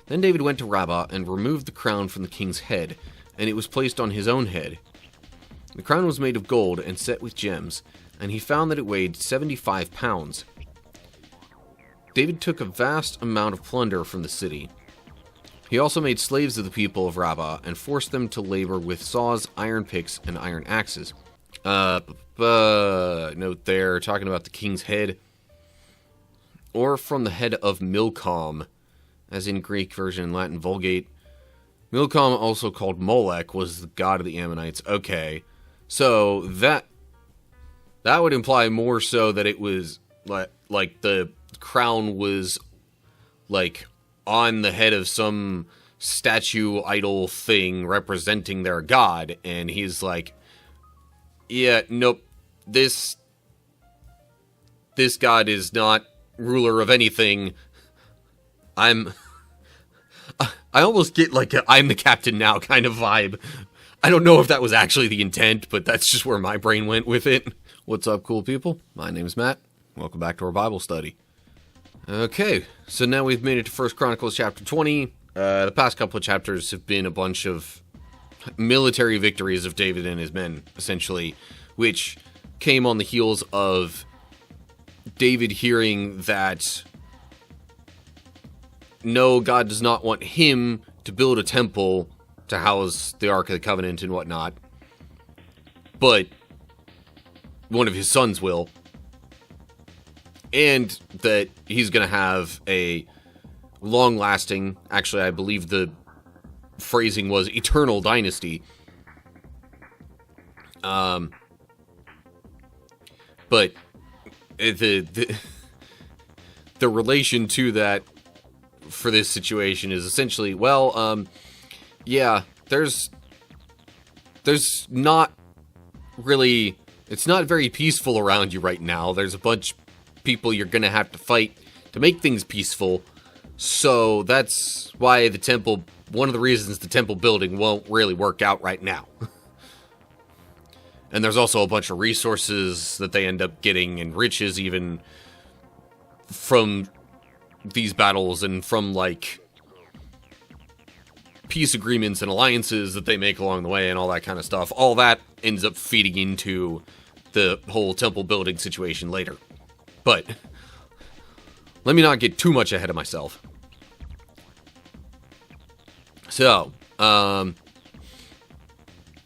Then David went to Rabbah and removed the crown from the king's head, and it was placed on his own head. The crown was made of gold and set with gems, and he found that it weighed 75 pounds. David took a vast amount of plunder from the city. He also made slaves of the people of Rabbah and forced them to labor with saws, iron picks, and iron axes. Note there, talking about the king's head. Or from the head of Milcom, as in Greek version and Latin Vulgate. Milcom, also called Molech, was the god of the Ammonites. Okay, so that would imply more so that it was like the crown was like on the head of some statue idol thing representing their god, and he's like, yeah, nope, this god is not ruler of anything. I almost get like a I'm the captain now kind of vibe. I don't know if that was actually the intent, but that's just where my brain went with it. What's up, cool people? My name is Matt. Welcome back to our Bible study. Okay, so now we've made it to 1 Chronicles chapter 20. The past couple of chapters have been a bunch of military victories of David and his men, essentially, which came on the heels of David hearing that no, God does not want him to build a temple to house the Ark of the Covenant and whatnot, but one of his sons will, and that he's going to have a long-lasting, actually I believe the phrasing was eternal dynasty, but the relation to that for this situation is essentially, well, yeah, there's not really, it's not very peaceful around you right now. There's a bunch of people you're gonna have to fight to make things peaceful, so that's why the temple, one of the reasons the temple building won't really work out right now. And there's also a bunch of resources that they end up getting, and riches even, from these battles, and from, like, peace agreements and alliances that they make along the way, and all that kind of stuff. All that ends up feeding into the whole temple building situation later. But let me not get too much ahead of myself. So,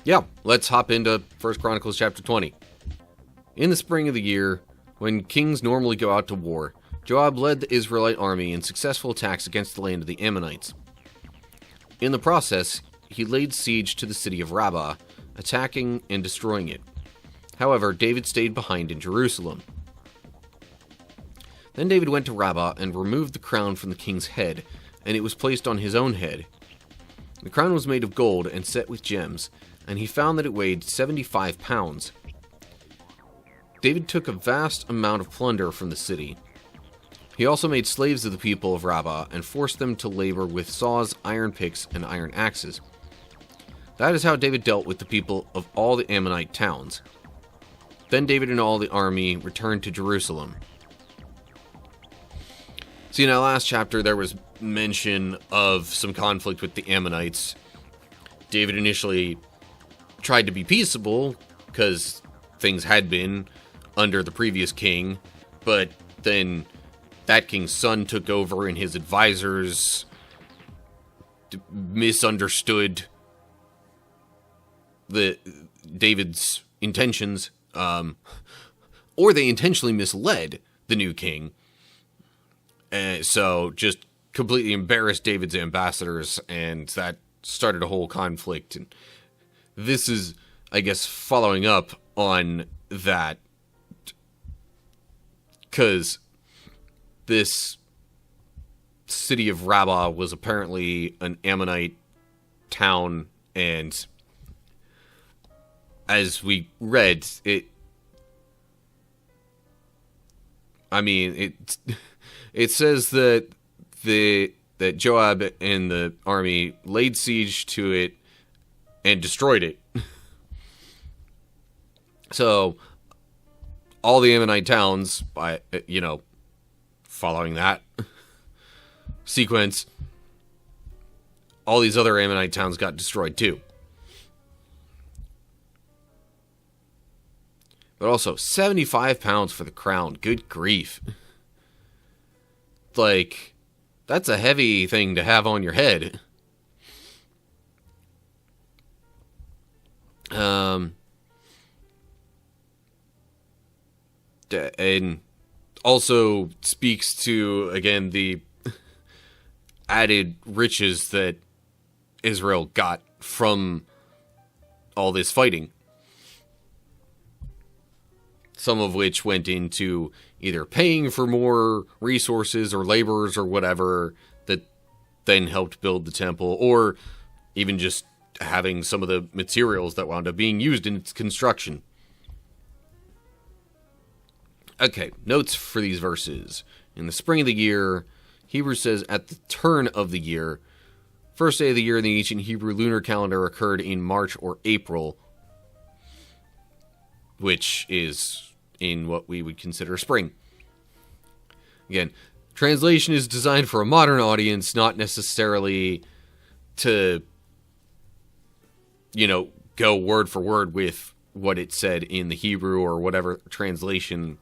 yeah, let's hop into 1 Chronicles chapter 20. In the spring of the year, when kings normally go out to war, Joab led the Israelite army in successful attacks against the land of the Ammonites. In the process, he laid siege to the city of Rabbah, attacking and destroying it. However, David stayed behind in Jerusalem. Then David went to Rabbah and removed the crown from the king's head, and it was placed on his own head. The crown was made of gold and set with gems, and he found that it weighed 75 pounds. David took a vast amount of plunder from the city. He also made slaves of the people of Rabbah and forced them to labor with saws, iron picks, and iron axes. That is how David dealt with the people of all the Ammonite towns. Then David and all the army returned to Jerusalem. See, in our last chapter, there was mention of some conflict with the Ammonites. David initially tried to be peaceable, because things had been under the previous king, but then that king's son took over, and his advisors misunderstood David's intentions, or they intentionally misled the new king. So just completely embarrassed David's ambassadors, and that started a whole conflict. And this is, I guess, following up on that, because this city of Rabbah was apparently an Ammonite town, and as we read, it says that that Joab and the army laid siege to it and destroyed it. So all the Ammonite towns, following that sequence, all these other Ammonite towns got destroyed too. But also, 75 pounds for the crown. Good grief. Like, that's a heavy thing to have on your head. And also speaks to, again, the added riches that Israel got from all this fighting. Some of which went into either paying for more resources or laborers or whatever that then helped build the temple, or even just having some of the materials that wound up being used in its construction. Okay, notes for these verses. In the spring of the year, Hebrews says, at the turn of the year, first day of the year in the ancient Hebrew lunar calendar occurred in March or April, which is in what we would consider spring. Again, translation is designed for a modern audience, not necessarily to, go word for word with what it said in the Hebrew or whatever translation,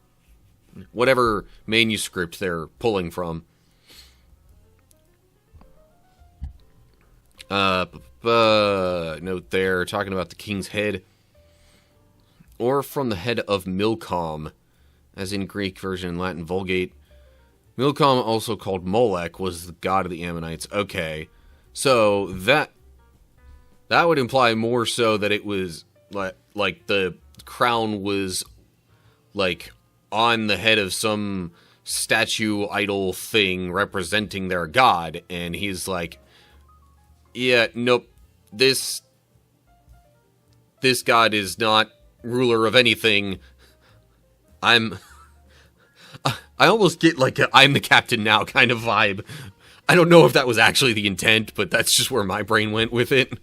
whatever manuscript they're pulling from. Note there, talking about the king's head, or from the head of Milcom, as in Greek version and Latin Vulgate. Milcom, also called Molech, was the god of the Ammonites. Okay, so that would imply more so that it was like the crown was like on the head of some statue idol thing representing their god, and he's like, yeah, nope, this god is not ruler of anything. I almost get like a I'm the captain now kind of vibe. I don't know if that was actually the intent, but that's just where my brain went with it.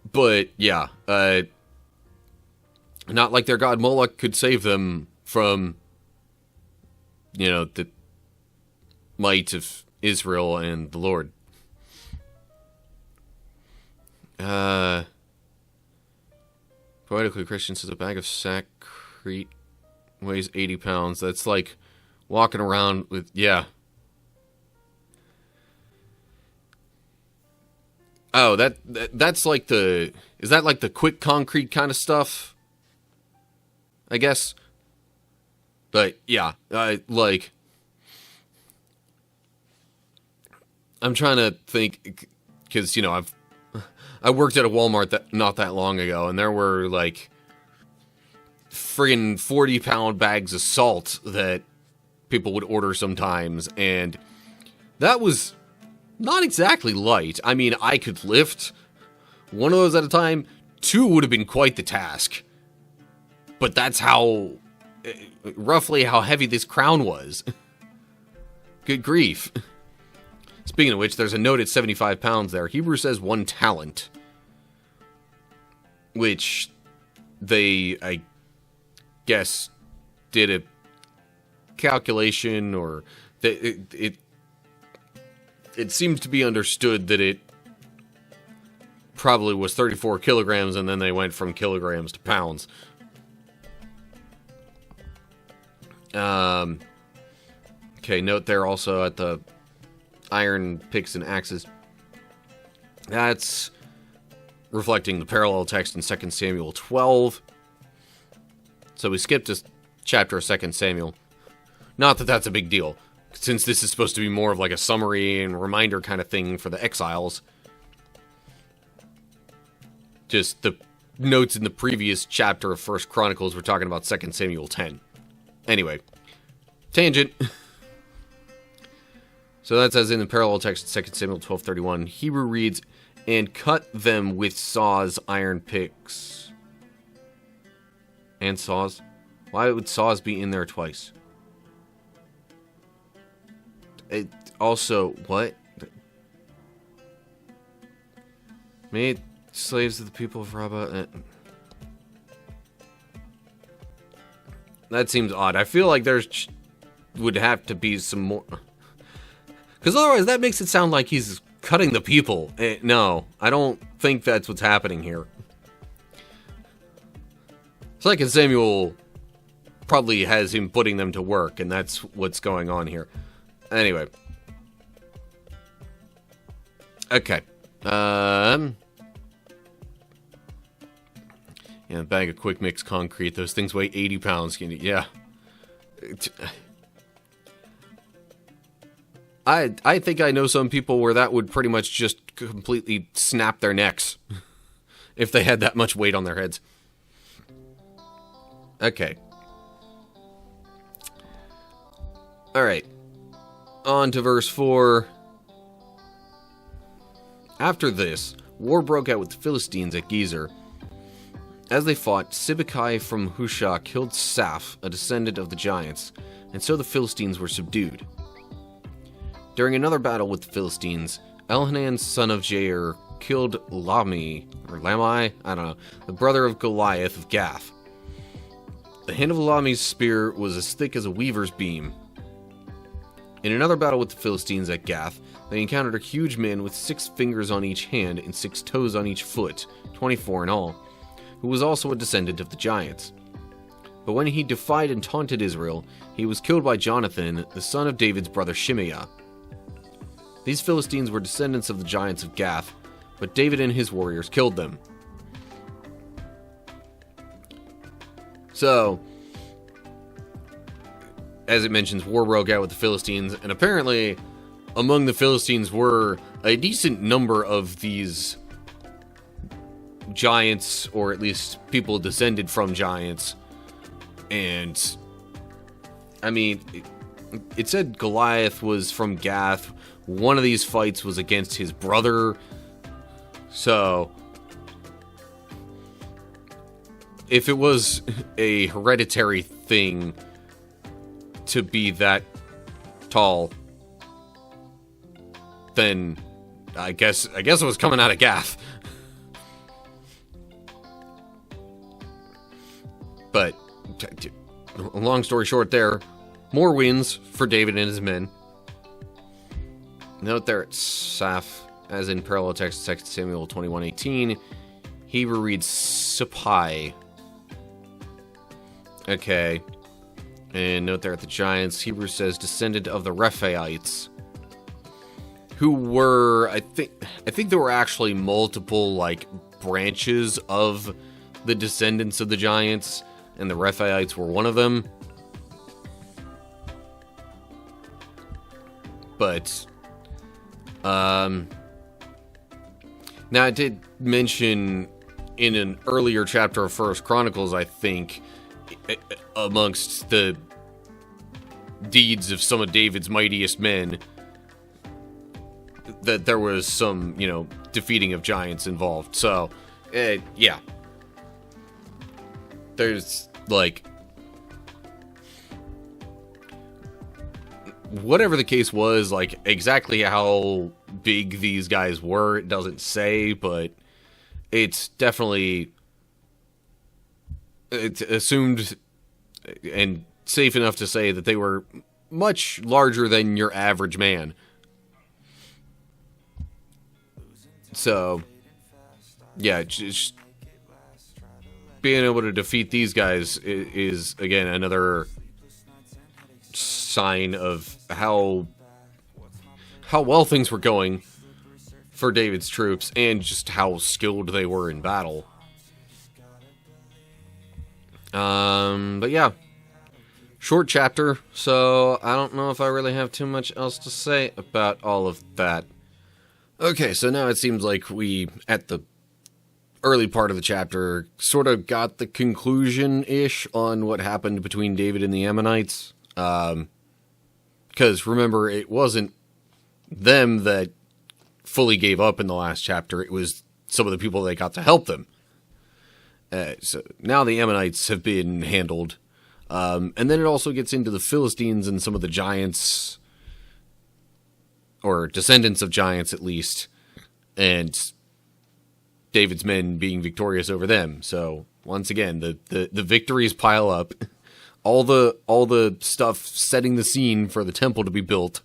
But yeah, not like their god Moloch could save them from, the might of Israel and the Lord. Poetically Christian says a bag of sackcrete weighs 80 pounds. That's like walking around with, yeah. Oh, that's like is that like the quick concrete kind of stuff? I guess. But yeah, I'm trying to think, because, I worked at a Walmart not that long ago, and there were, like, friggin' 40-pound bags of salt that people would order sometimes, and that was not exactly light. I mean, I could lift one of those at a time. 2 would have been quite the task. But that's roughly how heavy this crown was. Good grief. Speaking of which, there's a note at 75 pounds there. Hebrew says 1 talent. Which they, I guess, did a calculation, or it seems to be understood that it probably was 34 kilograms, and then they went from kilograms to pounds. Okay, note there also at the iron picks and axes. That's reflecting the parallel text in 2 Samuel 12. So we skipped a chapter of 2 Samuel. Not that that's a big deal, since this is supposed to be more of like a summary and reminder kind of thing for the exiles. Just the notes in the previous chapter of 1 Chronicles were talking about 2 Samuel 10. Anyway, tangent. So that says in the parallel text, 2 Samuel 12:31, Hebrew reads, and cut them with saws, iron picks. And saws? Why would saws be in there twice? It also, what? Made slaves of the people of Rabbah. That seems odd. I feel like would have to be some more. Because otherwise that makes it sound like he's cutting the people. No, I don't think that's what's happening here. 2 Samuel probably has him putting them to work, and that's what's going on here. Anyway. Okay. Yeah, a bag of quick mix concrete. Those things weigh 80 pounds. Yeah. I think I know some people where that would pretty much just completely snap their necks if they had that much weight on their heads. Okay. Alright. On to verse 4. After this, war broke out with the Philistines at Gezer. As they fought, Sibbecai from Hushah killed Saph, a descendant of the giants, and so the Philistines were subdued. During another battle with the Philistines, Elhanan, son of Jair, killed Lamai, I don't know, the brother of Goliath of Gath. The hand of Lamai's spear was as thick as a weaver's beam. In another battle with the Philistines at Gath, they encountered a huge man with 6 fingers on each hand and 6 toes on each foot, 24 in all, who was also a descendant of the giants. But when he defied and taunted Israel, he was killed by Jonathan, the son of David's brother Shimeiah. These Philistines were descendants of the giants of Gath, but David and his warriors killed them. So, as it mentions, war broke out with the Philistines, and apparently among the Philistines were a decent number of these giants, or at least people descended from giants. And, I mean, it said Goliath was from Gath. One of these fights was against his brother. So, if it was a hereditary thing to be that tall, then I guess it was coming out of Gath. But, long story short there, more wins for David and his men. Note there it's Saph, as in parallel text 2 Samuel 21:18. Hebrew reads Sappai. Okay. And note there at the giants, Hebrew says descendant of the Rephaites, who were, I think there were actually multiple, like, branches of the descendants of the giants, and the Rephaites were one of them. But, now I did mention in an earlier chapter of 1 Chronicles, I think, amongst the deeds of some of David's mightiest men, that there was some, defeating of giants involved. So, yeah. There's, like, whatever the case was, like, exactly how big these guys were, it doesn't say, but it's definitely, it's assumed and safe enough to say that they were much larger than your average man. So, yeah, just being able to defeat these guys is again, another sign of how well things were going for David's troops, and just how skilled they were in battle. But yeah, short chapter, so I don't know if I really have too much else to say about all of that. Okay, so now it seems like we, at the early part of the chapter, sort of got the conclusion-ish on what happened between David and the Ammonites. Because remember, it wasn't them that fully gave up in the last chapter, it was some of the people that got to help them. So now the Ammonites have been handled. And then it also gets into the Philistines and some of the giants, or descendants of giants at least, and David's men being victorious over them. So once again, the victories pile up. All the stuff setting the scene for the temple to be built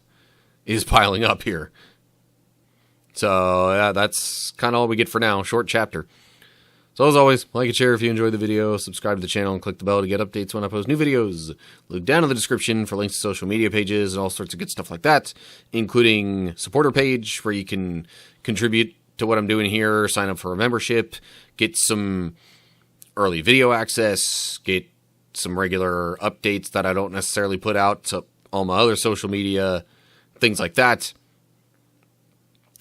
is piling up here. So, yeah, that's kind of all we get for now. Short chapter. So, as always, like and share if you enjoyed the video, subscribe to the channel, and click the bell to get updates when I post new videos. Look down in the description for links to social media pages and all sorts of good stuff like that, including supporter page where you can contribute to what I'm doing here, sign up for a membership, get some early video access, get some regular updates that I don't necessarily put out to all my other social media, things like that.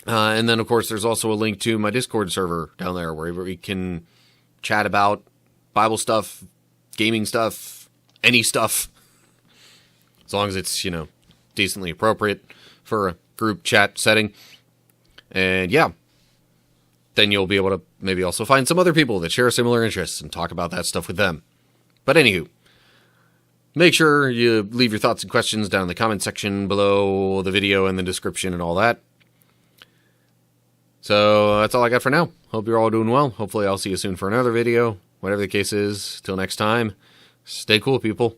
And then, of course, there's also a link to my Discord server down there where we can chat about Bible stuff, gaming stuff, any stuff. As long as it's, decently appropriate for a group chat setting. And yeah, then you'll be able to maybe also find some other people that share similar interests and talk about that stuff with them. But anywho, make sure you leave your thoughts and questions down in the comment section below the video and the description and all that. So that's all I got for now. Hope you're all doing well. Hopefully I'll see you soon for another video. Whatever the case is, till next time, stay cool, people.